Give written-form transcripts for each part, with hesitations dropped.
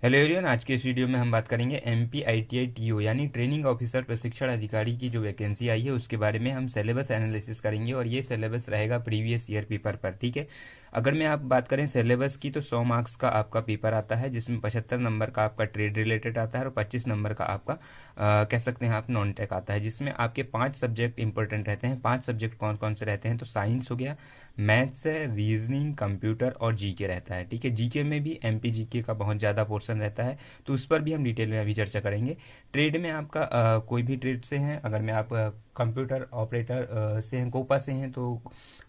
Hello everyone, आज के इस वीडियो में हम बात करेंगे MPITI TO यानी ट्रेनिंग ऑफिसर प्रशिक्षण अधिकारी की जो वैकेंसी आई है उसके बारे में हम सिलेबस एनालिसिस करेंगे और ये सिलेबस रहेगा प्रीवियस ईयर पेपर पर। ठीक है, अगर मैं आप बात करें सिलेबस की तो 100 मार्क्स का आपका पेपर आता है जिसमें 75 नंबर का आपका ट्रेड रिलेटेड आता है और 25 नंबर का आपका कह सकते हैं आप नॉन टेक आता है, जिसमें आपके 5 सब्जेक्ट इंपॉर्टेंट रहते हैं। 5 सब्जेक्ट कौन कौन से रहते हैं तो साइंस हो गया, मैथ्स है, रीजनिंग, कंप्यूटर और जीके रहता है। ठीक है, जीके में भी MP जीके का बहुत ज़्यादा पोर्शन रहता है तो उस पर भी हम डिटेल में अभी चर्चा करेंगे। ट्रेड में आपका कोई भी ट्रेड से हैं, अगर मैं आप कंप्यूटर ऑपरेटर से हैं, कोपा से हैं तो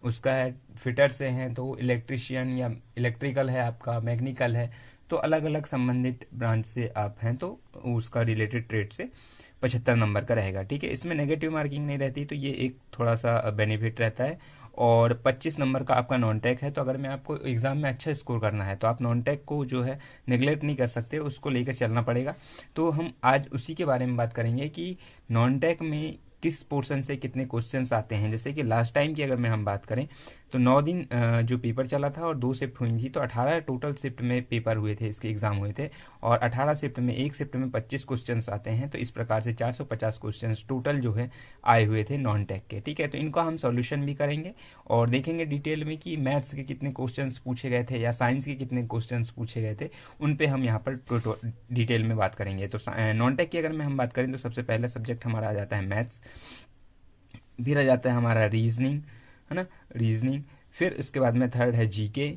उसका है, फिटर से हैं तो इलेक्ट्रिशियन या इलेक्ट्रिकल है, आपका मैकेनिकल है, तो अलग अलग संबंधित ब्रांच से आप हैं तो उसका रिलेटेड ट्रेड से 75 नंबर का रहेगा। ठीक है, इसमें नेगेटिव मार्किंग नहीं रहती तो ये एक थोड़ा सा बेनिफिट रहता है। और 25 नंबर का आपका नॉन टेक है, तो अगर मैं आपको एग्जाम में अच्छा स्कोर करना है तो आप नॉन टेक को जो है नेग्लेक्ट नहीं कर सकते, उसको लेकर चलना पड़ेगा। तो हम आज उसी के बारे में बात करेंगे कि नॉन टेक में किस पोर्शन से कितने क्वेश्चंस आते हैं। जैसे कि लास्ट टाइम की अगर मैं हम बात करें तो 9 दिन जो पेपर चला था और 2 शिफ्ट हुई थी, तो 18 टोटल शिफ्ट में पेपर हुए थे, इसके एग्जाम हुए थे और 18 शिफ्ट में एक शिफ्ट में 25 क्वेश्चंस आते हैं, तो इस प्रकार से 450 क्वेश्चंस टोटल जो है आए हुए थे नॉन टेक के। ठीक है, तो इनको हम सॉल्यूशन भी करेंगे और देखेंगे डिटेल में कि मैथ्स के कितने क्वेश्चंस पूछे गए थे या साइंस के कितने क्वेश्चंस पूछे गए थे, उन पे हम यहाँ पर डिटेल में बात करेंगे। तो नॉन टेक की अगर मैं हम बात करें तो सबसे पहला सब्जेक्ट हमारा आ जाता है मैथ्स, फिर आ जाता है हमारा रीजनिंग, है ना, रीजनिंग, फिर इसके बाद में थर्ड है जीके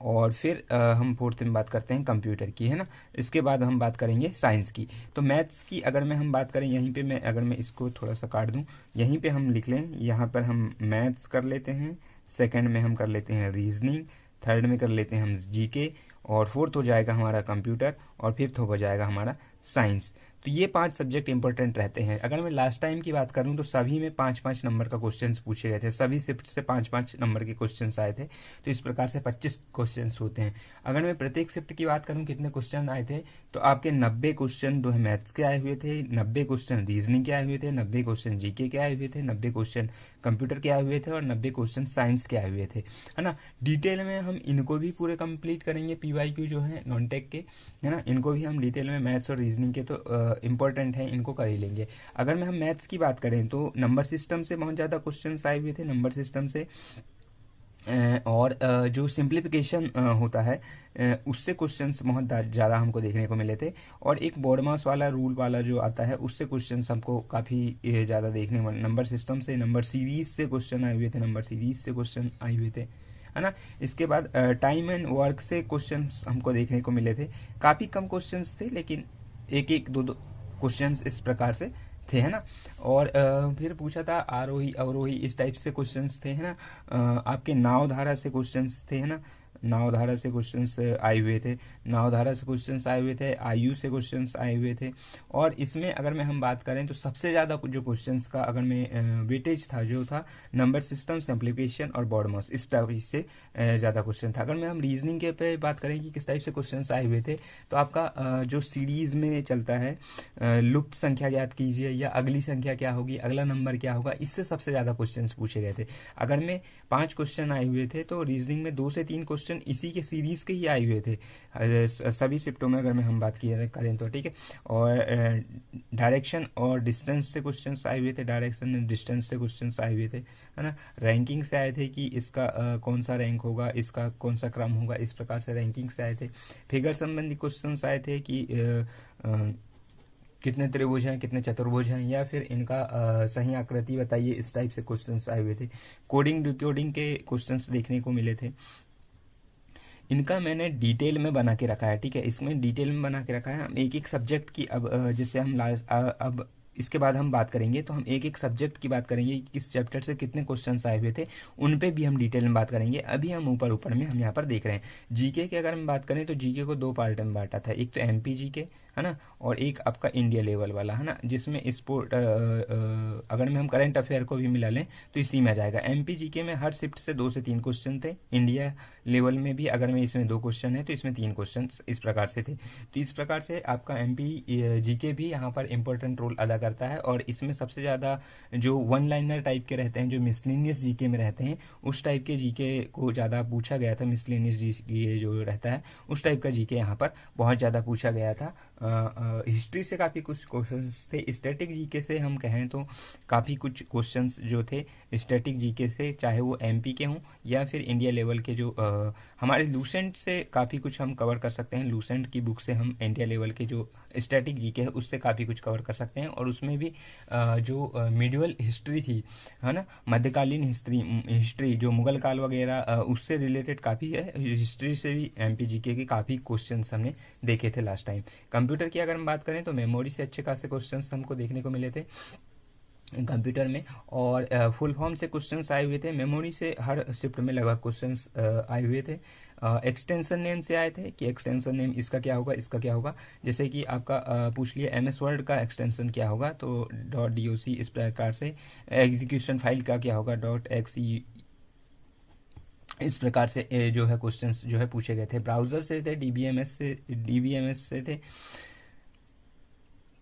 और फिर हम फोर्थ में बात करते हैं कंप्यूटर की, है ना। इसके बाद हम बात करेंगे साइंस की। तो मैथ्स की अगर मैं हम बात करें, यहीं पे मैं अगर मैं इसको थोड़ा सा काट दूं, यहीं पे हम लिख लें, यहाँ पर हम मैथ्स कर लेते हैं, सेकंड में हम कर लेते हैं रीजनिंग, थर्ड में कर लेते हैं हम जीके और फोर्थ हो जाएगा हमारा कंप्यूटर और फिफ्थ हो जाएगा हमारा साइंस। तो ये 5 सब्जेक्ट इंपॉर्टेंट रहते हैं। अगर मैं लास्ट टाइम की बात करूं तो सभी में 5-5 नंबर का क्वेश्चंस पूछे गए थे, सभी शिफ्ट से 5-5 नंबर के क्वेश्चंस आए थे, तो इस प्रकार से 25 क्वेश्चंस होते हैं। अगर मैं प्रत्येक शिफ्ट की बात करूं कितने क्वेश्चन आए थे तो आपके 90 क्वेश्चन जो है मैथ्स के आए हुए थे, 90 क्वेश्चन रीजनिंग के आए हुए थे, 90 क्वेश्चन जीके के आए हुए थे, 90 क्वेश्चन कंप्यूटर के आए हुए थे और 90 क्वेश्चन साइंस के आए हुए थे, है ना। डिटेल में हम इनको भी पूरे कंप्लीट करेंगे, PYQ जो है नॉन टेक के, है ना, इनको भी हम डिटेल में मैथ्स और रीजनिंग के तो इंपॉर्टेंट है, इनको कर ही लेंगे। अगर मैं हम मैथ्स की बात करें तो नंबर सिस्टम से बहुत ज़्यादा क्वेश्चन आए हुए थे, नंबर सिस्टम से और जो सिंप्लीफिकेशन होता है उससे क्वेश्चंस बहुत ज़्यादा हमको देखने को मिले थे और एक बोर्ड मास वाला रूल वाला जो आता है उससे क्वेश्चंस हमको काफ़ी ज़्यादा देखने को, नंबर सिस्टम से, नंबर सीरीज से क्वेश्चन आए हुए थे, नंबर सीरीज से क्वेश्चन आए हुए थे, है ना। इसके बाद टाइम एंड वर्क से क्वेश्चंस हमको देखने को मिले थे, काफ़ी कम क्वेश्चंस थे लेकिन एक एक दो दो क्वेश्चंस इस प्रकार से थे, है ना। और फिर पूछा था आरोही अवरोही इस टाइप से क्वेश्चंस थे, है ना। आपके नाव धारा से क्वेश्चंस थे, है ना, नाव धारा से क्वेश्चंस आए हुए थे, नाव धारा से क्वेश्चंस आए हुए थे, आयु से क्वेश्चंस आए हुए थे। और इसमें अगर मैं हम बात करें तो सबसे ज़्यादा जो क्वेश्चंस का अगर मैं वेटेज था जो था नंबर सिस्टम, सिंप्लीफिकेशन और बॉड मास, इस टाइप से ज़्यादा क्वेश्चन था। अगर मैं हम रीजनिंग के पे बात करें कि किस टाइप से क्वेश्चंस आए हुए थे तो आपका जो सीरीज में चलता है लुप्त संख्या ज्ञात कीजिए या अगली संख्या क्या होगी, अगला नंबर क्या होगा, इससे सबसे ज़्यादा क्वेश्चंस पूछे गए थे। अगर में 5 क्वेश्चन आए हुए थे तो रीजनिंग में 2 से 3 क्वेश्चन इसी के सीरीज के ही आए हुए थे सभी शिफ्टों में अगर मैं हम बात किया करें तो। ठीक है, और डायरेक्शन और डिस्टेंस से क्वेश्चंस आए हुए थे, डायरेक्शन एंड डिस्टेंस से क्वेश्चंस आए हुए थे, है ना। रैंकिंग से आए थे कि इसका कौन सा रैंक होगा, इसका कौन सा क्रम होगा, इस प्रकार से रैंकिंग से आए थे। फिगर संबंधी क्वेश्चंस आए थे कि कितने त्रिभुज हैं, कितने चतुर्भुज हैं, या फिर इनका सही आकृति बताइए, इस टाइप से क्वेश्चंस आए हुए थे। कोडिंग डिकोडिंग के क्वेश्चंस देखने को मिले थे। इनका मैंने डिटेल में बना के रखा है, ठीक है, इसमें डिटेल में बना के रखा है। हम एक एक सब्जेक्ट की अब जैसे हम अब इसके बाद हम बात करेंगे तो हम एक एक सब्जेक्ट की बात करेंगे कि किस चैप्टर से कितने क्वेश्चंस आए हुए थे, उन पे भी हम डिटेल में बात करेंगे। अभी हम ऊपर ऊपर में हम यहाँ पर देख रहे हैं। जीके की अगर हम बात करें तो जीके को 2 पार्ट में बांटा था, एक तो MP जीके, है ना, और एक आपका इंडिया लेवल वाला, है ना, जिसमें स्पोर्ट अगर में हम करंट अफेयर को भी मिला लें तो इसी में आ जाएगा। MP जीके में हर शिफ्ट से 2 से 3 क्वेश्चन थे, इंडिया लेवल में भी अगर मैं इसमें 2 क्वेश्चन है तो इसमें 3 क्वेश्चन इस प्रकार से थे। तो इस प्रकार से आपका एमपी जीके भी यहाँ पर इम्पोर्टेंट रोल अदा करता है, और इसमें सबसे ज़्यादा जो वन लाइनर टाइप के रहते हैं, जो मिसलेनियस जीके में रहते हैं, उस टाइप के जीके को ज़्यादा पूछा गया था। मिसलेनियस जीके जो रहता है उस टाइप का जीके यहाँ पर बहुत ज़्यादा पूछा गया था। हिस्ट्री से काफ़ी कुछ क्वेश्चंस थे। स्टैटिक जीके से हम कहें तो काफ़ी कुछ क्वेश्चंस जो थे स्टैटिक जीके से, चाहे वो एमपी के हों या फिर इंडिया लेवल के, जो हमारे लूसेंट से काफ़ी कुछ हम कवर कर सकते हैं। लूसेंट की बुक से हम इंडिया लेवल के जो स्टैटिक जीके है उससे काफ़ी कुछ कवर कर सकते हैं। और उसमें भी जो मिडिवल हिस्ट्री थी, है ना, मध्यकालीन हिस्ट्री जो मुगल काल वगैरह, उससे रिलेटेड काफ़ी है। हिस्ट्री से भी एमपी जीके के काफ़ी क्वेश्चन हमने देखे थे लास्ट टाइम। कंप्यूटर की अगर हम बात करें तो मेमोरी से अच्छे खासे क्वेश्चन हमको देखने को मिले थे कंप्यूटर में, और फुल फॉर्म से क्वेश्चंस आए हुए थे। मेमोरी से हर शिफ्ट में लगभग क्वेश्चंस आए हुए थे। एक्सटेंशन नेम से आए थे कि एक्सटेंशन नेम इसका क्या होगा, इसका क्या होगा। जैसे कि आपका पूछ लिया एमएस वर्ड का एक्सटेंशन क्या होगा, तो .doc इस प्रकार से। एग्जीक्यूशन फाइल का क्या होगा, .exe इस प्रकार से जो है क्वेश्चंस जो है पूछे गए थे। ब्राउजर से थे, डीबीएमएस से थे,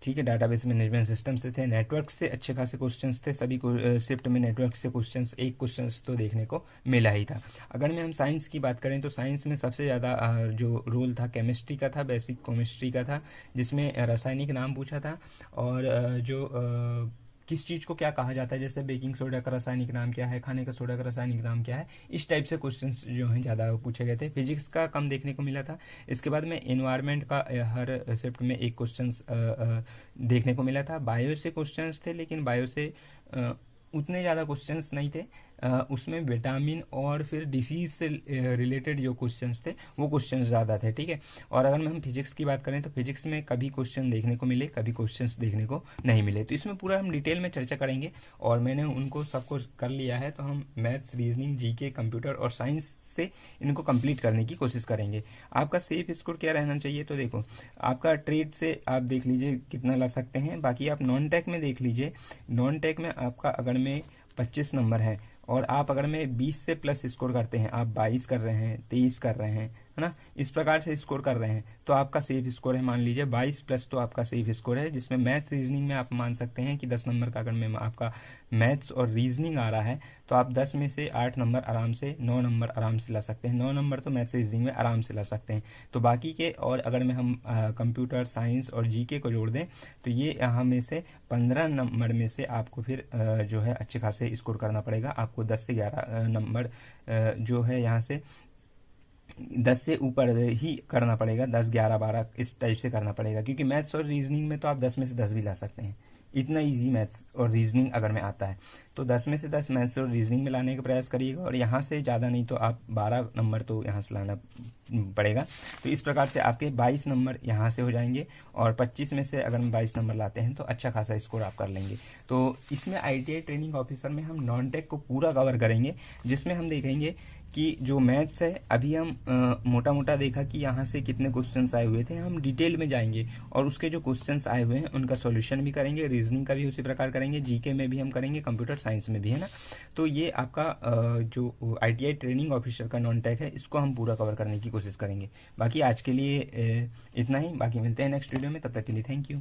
ठीक है, डाटाबेस मैनेजमेंट सिस्टम से थे। नेटवर्क से अच्छे खासे क्वेश्चंस थे। सभी शिफ्ट में नेटवर्क से क्वेश्चंस, एक क्वेश्चंस तो देखने को मिला ही था। अगर मैं हम साइंस की बात करें तो साइंस में सबसे ज़्यादा जो रोल था केमिस्ट्री का था, बेसिक केमिस्ट्री का था, जिसमें रासायनिक नाम पूछा था, और जो किस चीज़ को क्या कहा जाता है, जैसे बेकिंग सोडा का रासायनिक नाम क्या है, खाने का सोडा का रासायनिक नाम क्या है, इस टाइप से क्वेश्चंस जो हैं ज़्यादा पूछे गए थे। फिजिक्स का कम देखने को मिला था। इसके बाद में एनवायरनमेंट का हर शिफ्ट में एक क्वेश्चंस देखने को मिला था। बायो से क्वेश्चंस थे, लेकिन बायो से उतने ज़्यादा क्वेश्चंस नहीं थे। उसमें विटामिन और फिर डिसीज से रिलेटेड जो क्वेश्चंस थे वो क्वेश्चंस ज़्यादा थे, ठीक है। और अगर हम फिजिक्स की बात करें तो फिजिक्स में कभी क्वेश्चन देखने को मिले, कभी क्वेश्चंस देखने को नहीं मिले। तो इसमें पूरा हम डिटेल में चर्चा करेंगे, और मैंने उनको सबको कर लिया है। तो हम मैथ्स, रीजनिंग, जीके, कंप्यूटर और साइंस से इनको कंप्लीट करने की कोशिश करेंगे। आपका सेफ स्कोर क्या रहना चाहिए, तो देखो आपका ट्रेड से आप देख लीजिए कितना ला सकते हैं। बाकी आप नॉन टेक में देख लीजिए। नॉन टेक में आपका अगर में 25 नंबर है, और आप अगर में 20 से प्लस स्कोर करते हैं, आप 22 कर रहे हैं, 23 कर रहे हैं, है ना, इस प्रकार से स्कोर कर रहे हैं, तो आपका सेफ स्कोर है, मान लीजिए 22 प्लस, तो आपका सेफ स्कोर है। जिसमें मैथ्स रीजनिंग में आप मान सकते हैं कि 10 नंबर का अगर में आपका मैथ्स और रीजनिंग आ रहा है, तो आप 10 में से 8 नंबर आराम से, 9 नंबर आराम से ला सकते हैं। 9 नंबर तो मैथ्स रीजनिंग में आराम से ला सकते हैं। तो बाकी के, और अगर में हम कंप्यूटर, साइंस और जीके को जोड़ दें, तो ये यहाँ में से 15 नंबर में से आपको फिर जो है अच्छे खासे स्कोर करना पड़ेगा। आपको 10 से 11 नंबर जो है यहाँ से 10 से ऊपर ही करना पड़ेगा, 10, 11, 12 इस टाइप से करना पड़ेगा। क्योंकि मैथ्स और रीजनिंग में तो आप 10 में से 10 भी ला सकते हैं। इतना इजी मैथ्स और रीजनिंग अगर में आता है, तो 10 में से 10 मैथ्स और रीजनिंग में लाने का प्रयास करिएगा, और यहाँ से ज़्यादा नहीं तो आप 12 नंबर तो यहाँ से लाना पड़ेगा। तो इस प्रकार से आपके 22 नंबर यहाँ से हो जाएंगे, और 25 में से अगर हम 22 नंबर लाते हैं तो अच्छा खासा स्कोर आप कर लेंगे। तो इसमें ITI ट्रेनिंग ऑफिसर में हम नॉन टेक को पूरा कवर करेंगे, जिसमें हम देखेंगे कि जो मैथ्स है, अभी हम मोटा मोटा देखा कि यहाँ से कितने क्वेश्चंस आए हुए थे। हम डिटेल में जाएंगे और उसके जो क्वेश्चंस आए हुए हैं उनका सॉल्यूशन भी करेंगे। रीजनिंग का भी उसी प्रकार करेंगे, जीके में भी हम करेंगे, कंप्यूटर साइंस में भी, है ना। तो ये आपका जो ITI ट्रेनिंग ऑफिसर का नॉन टेक है, इसको हम पूरा कवर करने की कोशिश करेंगे। बाकी आज के लिए इतना ही। बाकी मिलते हैं नेक्स्ट वीडियो में, तब तक के लिए थैंक यू।